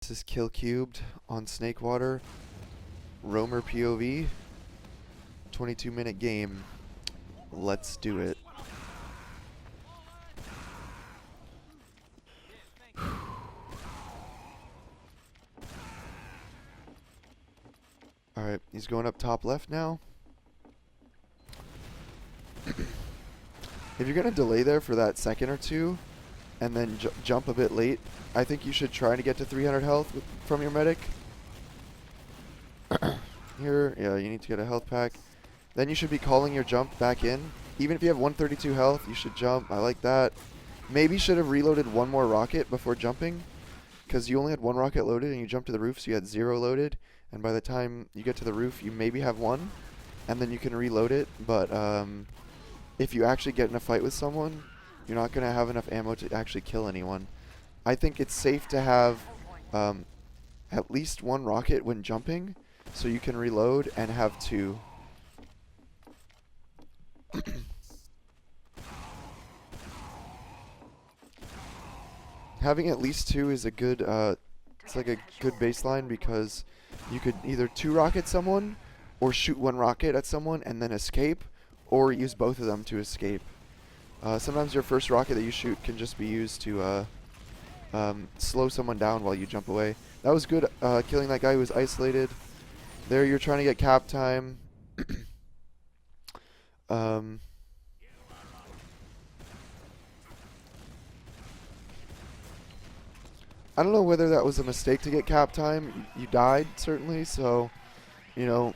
This is Kill Cubed on Snakewater. Roamer POV. 22-minute game. Let's do it. Alright, he's going up top left now. If you're going to delay there for that second or two, and then jump a bit late, I think you should try to get to 300 health from your medic. Here, yeah, you need to get a health pack. Then you should be calling your jump back in. Even if you have 132 health, you should jump. I like that. Maybe should have reloaded one more rocket before jumping, because you only had one rocket loaded and you jumped to the roof, so you had 0 loaded. And by the time you get to the roof, you maybe have 1, and then you can reload it. But if you actually get in a fight with someone, you're not going to have enough ammo to actually kill anyone. I think it's safe to have at least 1 rocket when jumping, so you can reload and have 2. Having at least 2 is a good, it's like a good baseline, because you could either 2 rocket someone, or shoot 1 rocket at someone and then escape, or use both of them to escape. Sometimes your first rocket that you shoot can just be used to slow someone down while you jump away. That was good, killing that guy who was isolated. There you're trying to get cap time. I don't know whether that was a mistake to get cap time. You died, certainly, so, you know,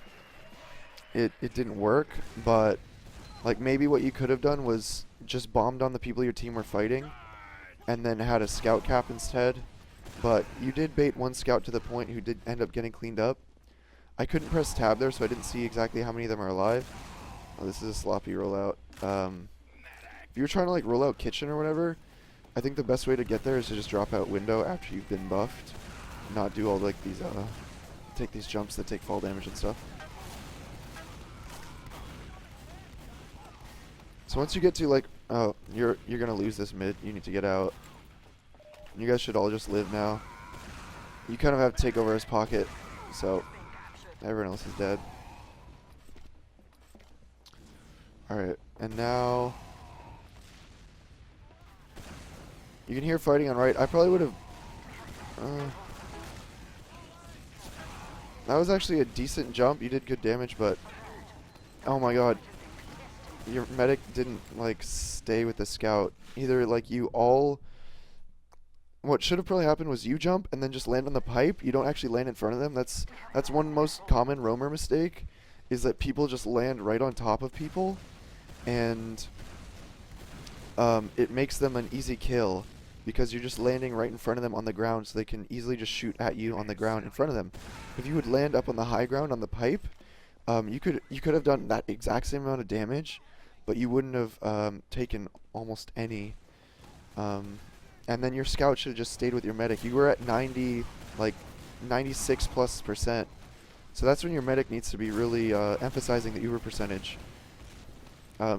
it didn't work. But, like, maybe what you could have done was just bombed on the people your team were fighting and then had a scout cap instead. But you did bait 1 scout to the point who did end up getting cleaned up. I couldn't press tab there, so I didn't see exactly how many of them are alive. Oh, this is a sloppy rollout. If you're trying to, like, roll out kitchen or whatever, I think the best way to get there is to just drop out window after you've been buffed. Not do all, like, these, take these jumps that take fall damage and stuff. So once you get to, like, oh, you're gonna lose this mid. You need to get out. You guys should all just live now. You kind of have to take over his pocket, so everyone else is dead. Alright, and now you can hear fighting on right. I probably would have that was actually a decent jump. You did good damage, but oh my god, your medic didn't, like, stay with the scout. Either, like, you all, what should have probably happened was you jump and then just land on the pipe. You don't actually land in front of them. That's one most common roamer mistake, is that people just land right on top of people, and it makes them an easy kill, because you're just landing right in front of them on the ground, so they can easily just shoot at you on the ground in front of them. If you would land up on the high ground on the pipe, you could have done that exact same amount of damage, but you wouldn't have taken almost any. And then your scout should have just stayed with your medic. You were at 90, like 96+%. So that's when your medic needs to be really emphasizing the Uber percentage.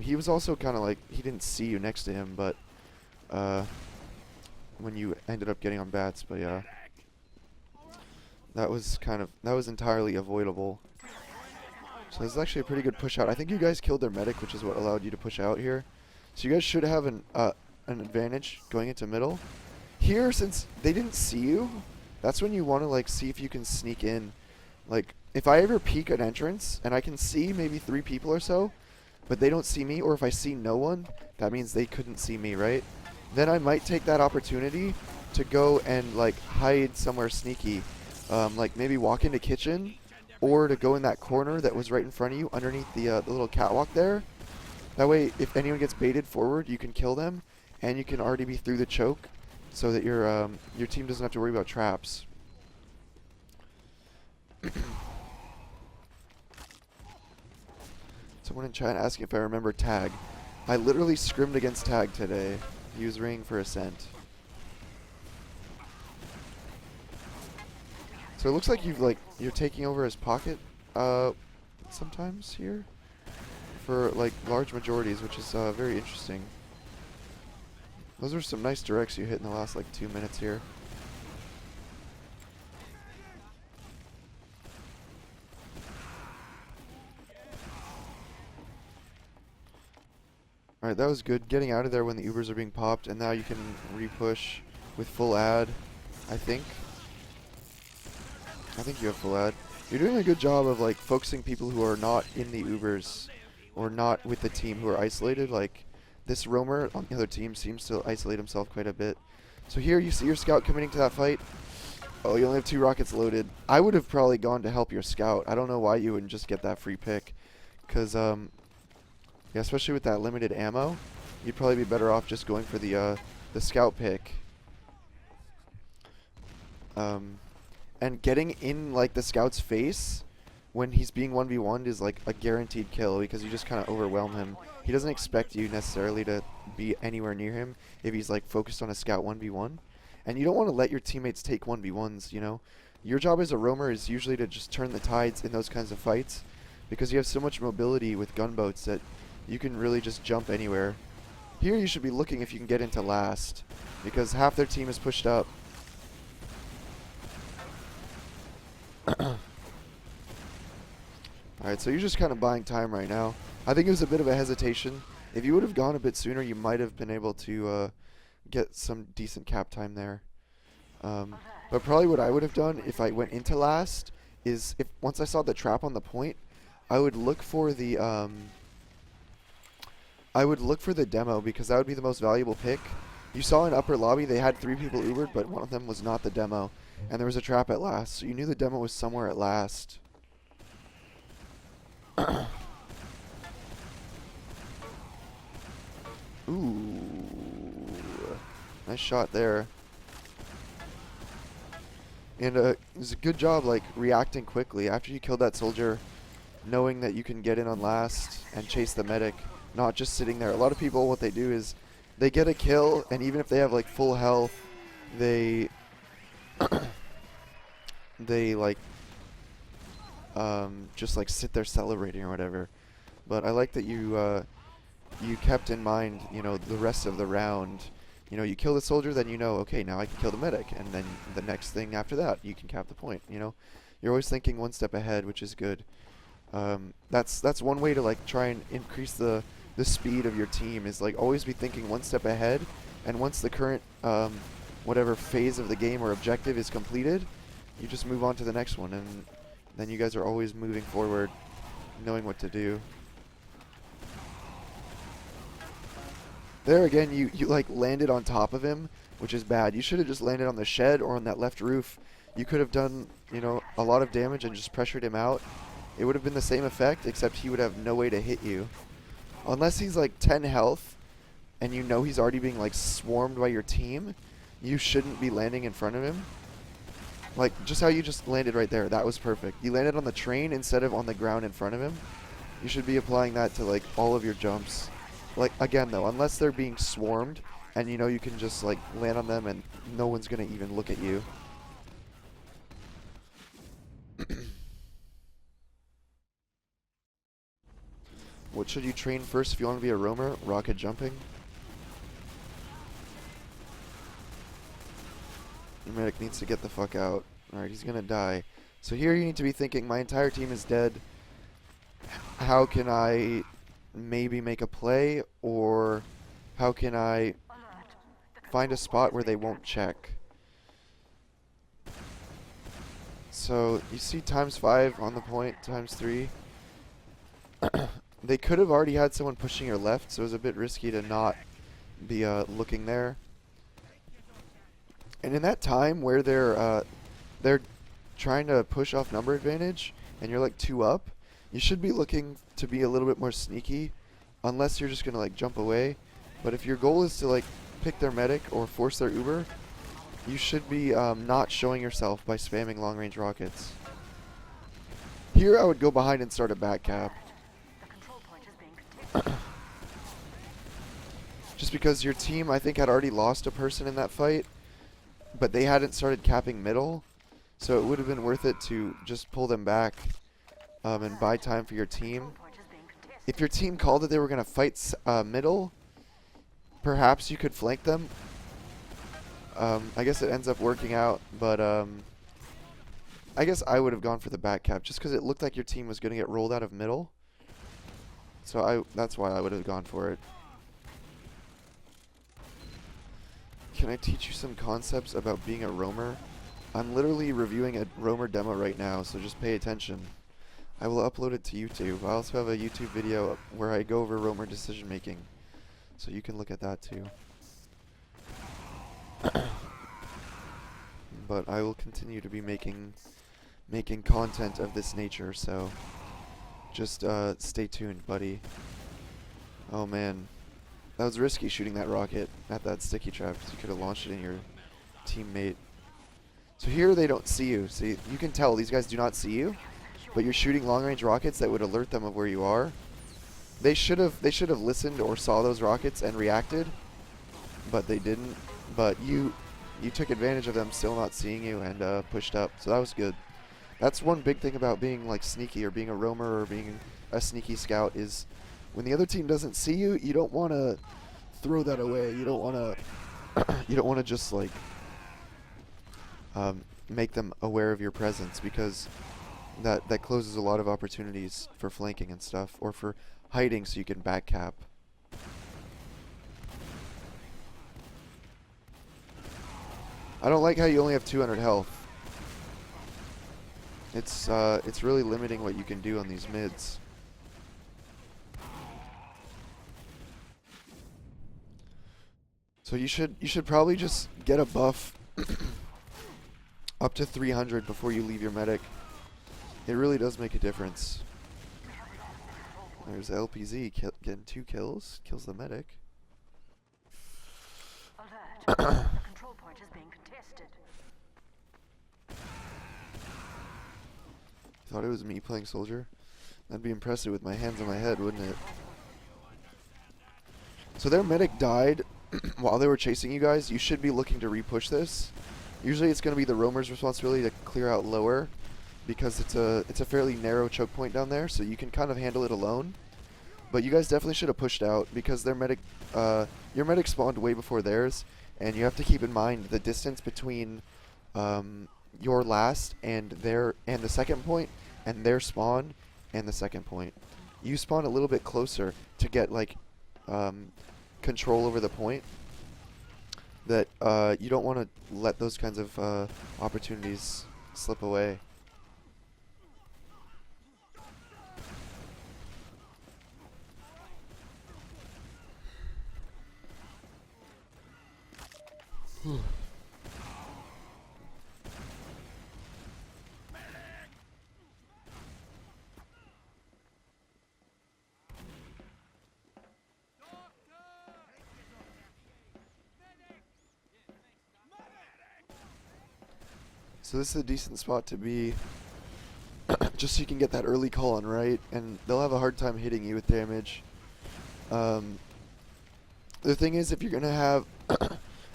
He was also kind of like, he didn't see you next to him, but when you ended up getting on bats, but yeah, that was entirely avoidable. So this is actually a pretty good push out. I think you guys killed their medic, which is what allowed you to push out here. So you guys should have an advantage going into middle. Here, since they didn't see you, that's when you want to, like, see if you can sneak in. Like, if I ever peek an entrance and I can see maybe 3 people or so, but they don't see me, or if I see no one, that means they couldn't see me, right? Then I might take that opportunity to go and, like, hide somewhere sneaky. Like, maybe walk into kitchen, or to go in that corner that was right in front of you underneath the little catwalk there. That way, if anyone gets baited forward, you can kill them, and you can already be through the choke, so that your team doesn't have to worry about traps. Someone in chat asking if I remember Tag. I literally scrimmed against Tag today. He was ringing for Ascent. So it looks like you're taking over his pocket sometimes here for, like, large majorities, which is very interesting. Those are some nice directs you hit in the last, like, 2 minutes here. Alright, that was good. Getting out of there when the Ubers are being popped, and now you can re-push with full ad, I think. I think you have full ad. You're doing a good job of like focusing people who are not in the Ubers or not with the team, who are isolated. Like this roamer on the other team seems to isolate himself quite a bit. So here you see your scout committing to that fight. Oh, you only have 2 rockets loaded. I would have probably gone to help your scout. I don't know why you wouldn't just get that free pick. Because, yeah, especially with that limited ammo, you'd probably be better off just going for the scout pick. And getting in, like, the scout's face when he's being 1v1'd is, like, a guaranteed kill because you just kind of overwhelm him. He doesn't expect you necessarily to be anywhere near him if he's, like, focused on a scout 1v1. And you don't want to let your teammates take 1v1s, you know? Your job as a roamer is usually to just turn the tides in those kinds of fights because you have so much mobility with gunboats that you can really just jump anywhere. Here you should be looking if you can get into last because half their team is pushed up. Alright, so you're just kind of buying time right now. I think it was a bit of a hesitation. If you would have gone a bit sooner, you might have been able to get some decent cap time there. But probably what I would have done if I went into last is if once I saw the trap on the point, I would look for the demo because that would be the most valuable pick. You saw in upper lobby they had 3 people Ubered, but one of them was not the demo, and there was a trap at last, so you knew the demo was somewhere at last. Ooh, nice shot there. And it was a good job, like, reacting quickly after you killed that soldier, knowing that you can get in on last and chase the medic, not just sitting there. A lot of people, what they do is they get a kill, and even if they have like full health, they like just like sit there celebrating or whatever. But I like that you you kept in mind, you know, the rest of the round. You know, you kill the soldier, then you know, okay, now I can kill the medic, and then the next thing after that, you can cap the point. You know, you're always thinking one step ahead, which is good. That's one way to like try and increase the speed of your team, is like always be thinking one step ahead, and once the current whatever phase of the game or objective is completed, you just move on to the next one, and then you guys are always moving forward, knowing what to do. There again, you like landed on top of him, which is bad. You should have just landed on the shed or on that left roof. You could have done, you know, a lot of damage and just pressured him out. It would have been the same effect, except he would have no way to hit you. Unless he's like 10 health, and you know he's already being like swarmed by your team, you shouldn't be landing in front of him. Like, just how you just landed right there, that was perfect. You landed on the train instead of on the ground in front of him. You should be applying that to like all of your jumps. Like, again though, unless they're being swarmed, and you know you can just like land on them and no one's gonna even look at you. What should you train first if you want to be a roamer? Rocket jumping. Your medic needs to get the fuck out. Alright, he's gonna die. So here you need to be thinking, my entire team is dead. How can I maybe make a play, or how can I find a spot where they won't check? So you see ×5 on the point, ×3. They could have already had someone pushing your left, so it was a bit risky to not be looking there. And in that time where they're trying to push off number advantage, and you're like 2 up, you should be looking to be a little bit more sneaky, unless you're just gonna like jump away. But if your goal is to like pick their medic or force their Uber, you should be not showing yourself by spamming long range rockets. Here I would go behind and start a back cap. Just because your team, I think, had already lost a person in that fight, but they hadn't started capping middle, so it would have been worth it to just pull them back and buy time for your team. If your team called that they were going to fight middle, perhaps you could flank them. I guess it ends up working out, but I guess I would have gone for the back cap just because it looked like your team was going to get rolled out of middle. So that's why I would have gone for it. Can I teach you some concepts about being a roamer? I'm literally reviewing a roamer demo right now, so just pay attention. I will upload it to YouTube. I also have a YouTube video where I go over roamer decision making, so you can look at that too. But I will continue to be making content of this nature, so just stay tuned, buddy. Oh man, that was risky shooting that rocket at that sticky trap, because you could have launched it in your teammate. So here they don't see you. See, you can tell these guys do not see you, but you're shooting long-range rockets that would alert them of where you are. They should have listened or saw those rockets and reacted, but they didn't. But you took advantage of them still not seeing you and pushed up, so that was good. That's one big thing about being like sneaky or being a roamer or being a sneaky scout is when the other team doesn't see you, you don't want to throw that away. You don't want to you don't want to just like make them aware of your presence, because that closes a lot of opportunities for flanking and stuff, or for hiding so you can back cap. I don't like how you only have 200 health. It's really limiting what you can do on these mids. So you should probably just get a buff up to 300 before you leave your medic. It really does make a difference. There's LPZ getting 2 kills. Kills the medic. Alert. The control point is being contested. Thought it was me playing soldier? That'd be impressive with my hands on my head, wouldn't it? So their medic died while they were chasing you guys. You should be looking to repush this. Usually it's going to be the roamer's responsibility to clear out lower, because it's a fairly narrow choke point down there, so you can kind of handle it alone. But you guys definitely should have pushed out, because their medic, your medic spawned way before theirs, and you have to keep in mind the distance between your last and the second point, and their spawn and the second point. You spawn a little bit closer to get like control over the point. That you don't want to let those kinds of opportunities slip away. So this is a decent spot to be, just so you can get that early call on right, and they'll have a hard time hitting you with damage. The thing is, if you're gonna have,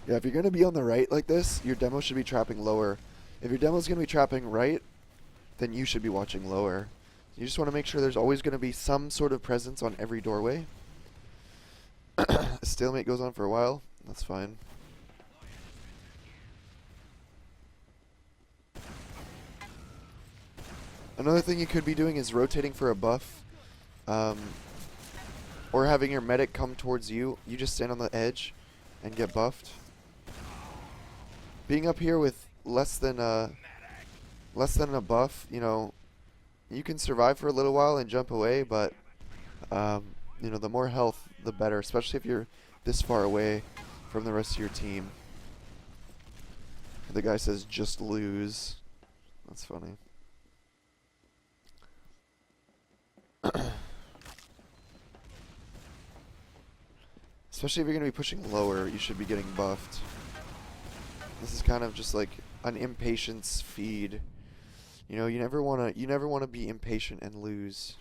yeah, if you're gonna be on the right like this, your demo should be trapping lower. If your demo's gonna be trapping right, then you should be watching lower. You just want to make sure there's always gonna be some sort of presence on every doorway. Stalemate goes on for a while. That's fine. Another thing you could be doing is rotating for a buff, or having your medic come towards you. You just stand on the edge and get buffed. Being up here with less than a buff, you know, you can survive for a little while and jump away, but you know, the more health, the better, especially if you're this far away from the rest of your team. The guy says, "Just lose." That's funny. Especially if you're going to be pushing lower, you should be getting buffed. This is kind of just like an impatience feed. You know, you never want to be impatient and lose.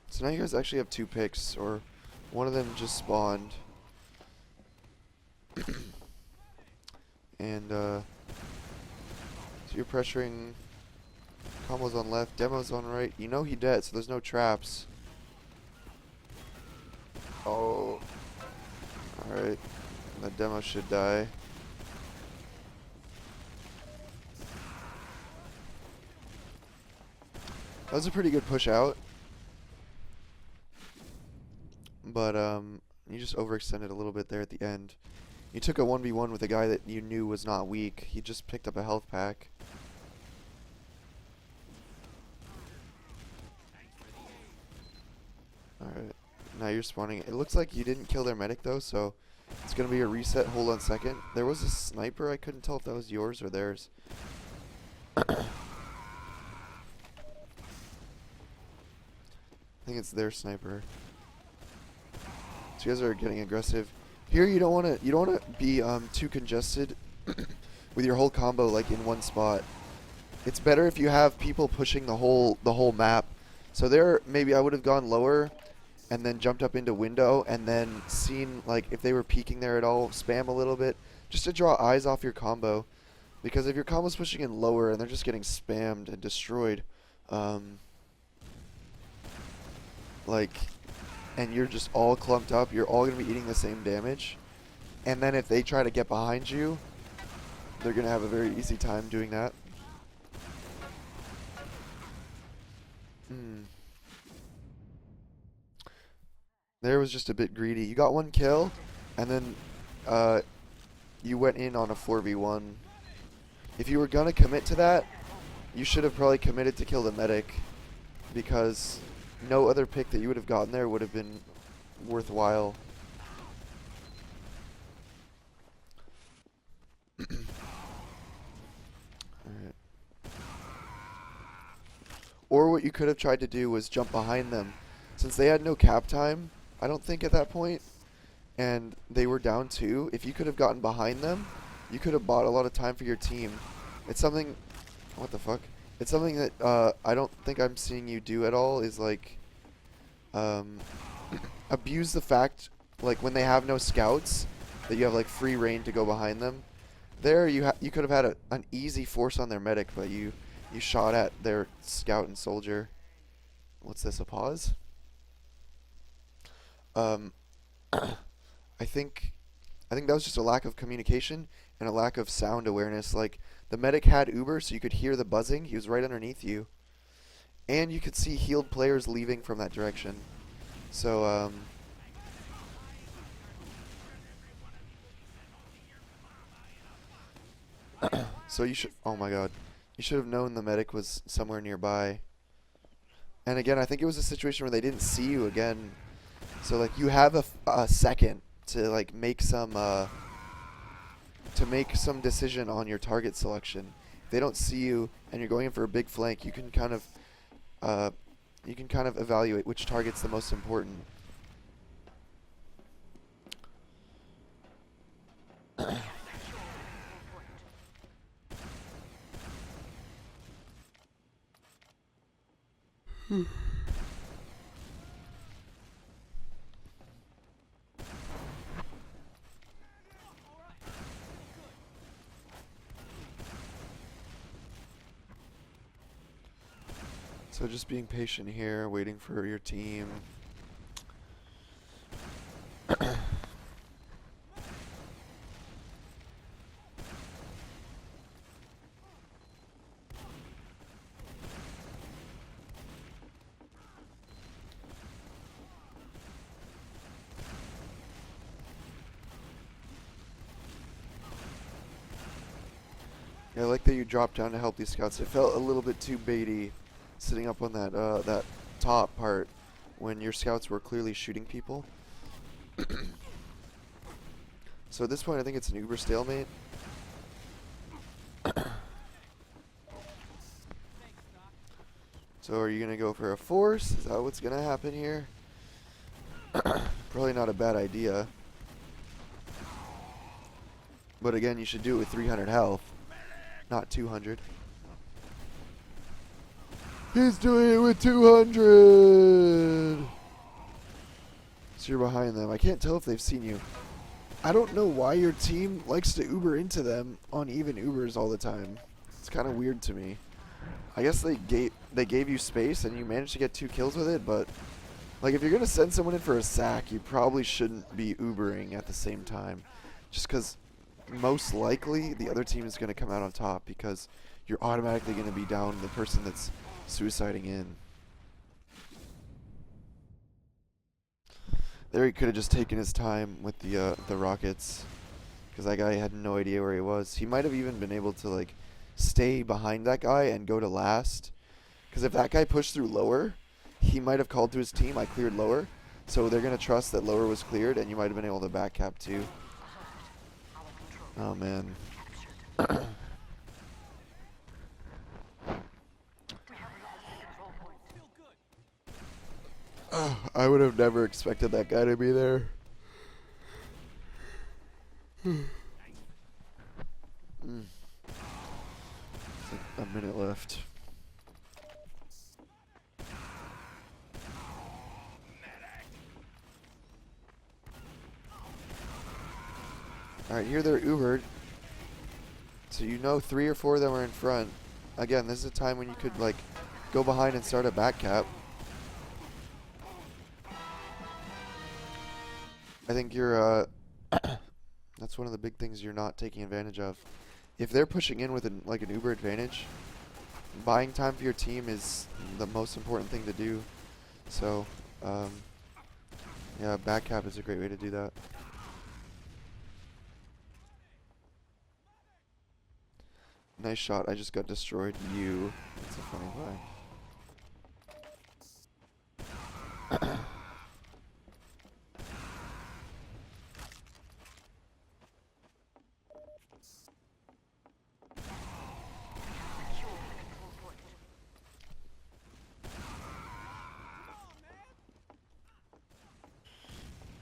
So now you guys actually have 2 picks, or one of them just spawned. And so you're pressuring. Combo's on left, demo's on right. You know he dead, so there's no traps. Oh. Alright. That demo should die. That was a pretty good push out. But you just overextended a little bit there at the end. You took a 1v1 with a guy that you knew was not weak. He just picked up a health pack. Alright, now you're spawning. It looks like you didn't kill their medic though, so it's going to be a reset. Hold on a second. There was a sniper. I couldn't tell if that was yours or theirs. I think it's their sniper. So you guys are getting aggressive. Here you don't want to be too congested with your whole combo like in one spot. It's better if you have people pushing the whole map. So there, maybe I would have gone lower and then jumped up into window and then seen like if they were peeking there at all, spam a little bit just to draw eyes off your combo. Because if your combo's pushing in lower and they're just getting spammed and destroyed, and you're just all clumped up, you're all going to be eating the same damage. And then if they try to get behind you, they're going to have a very easy time doing that. There was just a bit greedy. You got one kill, and then you went in on a 4v1. If you were going to commit to that, you should have probably committed to kill the medic, because no other pick that you would have gotten there would have been worthwhile. Alright. Or what you could have tried to do was jump behind them. Since they had no cap time, I don't think at that point, and they were down 2, if you could have gotten behind them, you could have bought a lot of time for your team. It's something... What the fuck? It's something that I don't think I'm seeing you do at all, is like... abuse the fact, like when they have no scouts, that you have like free reign to go behind them. There you could have had an easy force on their medic, but you shot at their scout and soldier. What's this, a pause? I think that was just a lack of communication and a lack of sound awareness. Like, the medic had Uber, so you could hear the buzzing. He was right underneath you. And you could see healed players leaving from that direction. So, so you should... Oh my god. You should have known the medic was somewhere nearby. And again, I think it was a situation where they didn't see you again. So, like, you have a second to, like, make some decision on your target selection. If they don't see you and you're going in for a big flank, you can kind of evaluate which target's the most important. So just being patient here, waiting for your team. Yeah, I like that you dropped down to help these scouts. It felt a little bit too baity, sitting up on that top part when your scouts were clearly shooting people. So at this point, I think it's an Uber stalemate. So are you gonna go for a force? Is that what's gonna happen here? Probably not a bad idea. But again, you should do it with 300 health, not 200. He's doing it with 200! So you're behind them. I can't tell if they've seen you. I don't know why your team likes to Uber into them on even Ubers all the time. It's kind of weird to me. I guess they gave you space and you managed to get 2 kills with it, but like, if you're gonna send someone in for a sack, you probably shouldn't be Ubering at the same time. Just because most likely the other team is gonna come out on top, because you're automatically gonna be down the person that's suiciding in. There he could have just taken his time with the rockets, because that guy had no idea where he was. He might have even been able to like stay behind that guy and go to last. Because if that guy pushed through lower, he might have called to his team, I cleared lower. So they're going to trust that lower was cleared, and you might have been able to back cap too. Oh, man. I would have never expected that guy to be there. It's like a minute left. Alright, here they're Ubered. So you know 3 or 4 of them are in front. Again, this is a time when you could like go behind and start a back cap. I think you're that's one of the big things you're not taking advantage of. If they're pushing in with like an Uber advantage, buying time for your team is the most important thing to do. So, yeah, back cap is a great way to do that. Nice shot. I just got destroyed. You. That's a funny line.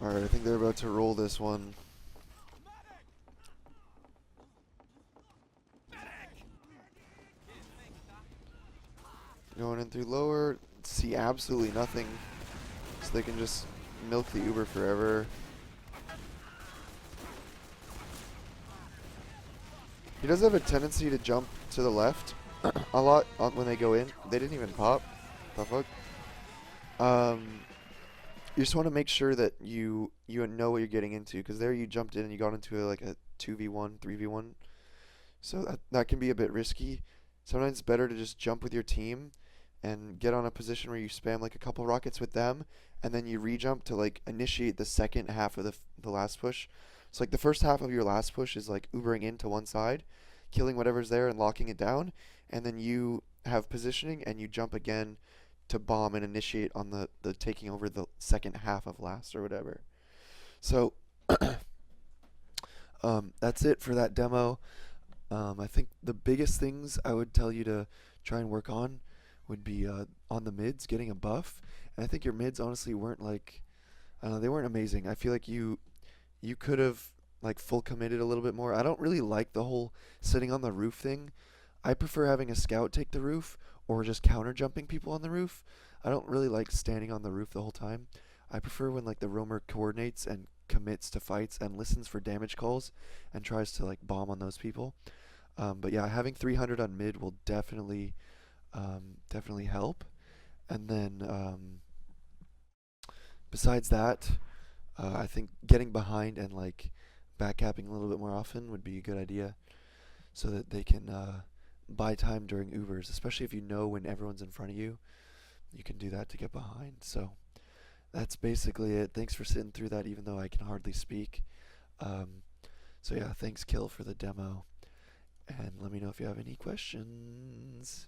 Alright, I think they're about to roll this one. Going in through lower, see absolutely nothing. So they can just milk the Uber forever. He does have a tendency to jump to the left a lot when they go in. They didn't even pop. The fuck? You just want to make sure that you know what you're getting into, because there you jumped in and you got into like a 2v1, 3v1. So that can be a bit risky. Sometimes it's better to just jump with your team and get on a position where you spam like a couple rockets with them, and then you re-jump to like initiate the second half of the last push. So like the first half of your last push is like Ubering into one side, killing whatever's there and locking it down, and then you have positioning and you jump again to bomb and initiate on the taking over the second half of last or whatever. So that's it for that demo. I think the biggest things I would tell you to try and work on would be on the mids, getting a buff. And I think your mids honestly weren't like, I don't know, they weren't amazing. I feel like you could have like full committed a little bit more. I don't really like the whole sitting on the roof thing. I prefer having a scout take the roof or just counter jumping people on the roof. I don't really like standing on the roof the whole time. I prefer when like the roamer coordinates and commits to fights and listens for damage calls and tries to like bomb on those people. But yeah, having 300 on mid will definitely help. And then besides that, I think getting behind and like backcapping a little bit more often would be a good idea, so that they can buy time during Ubers, especially if you know when everyone's in front of you. You can do that to get behind. So that's basically it. Thanks for sitting through that, even though I can hardly speak. So yeah, thanks Khil for the demo, and let me know if you have any questions.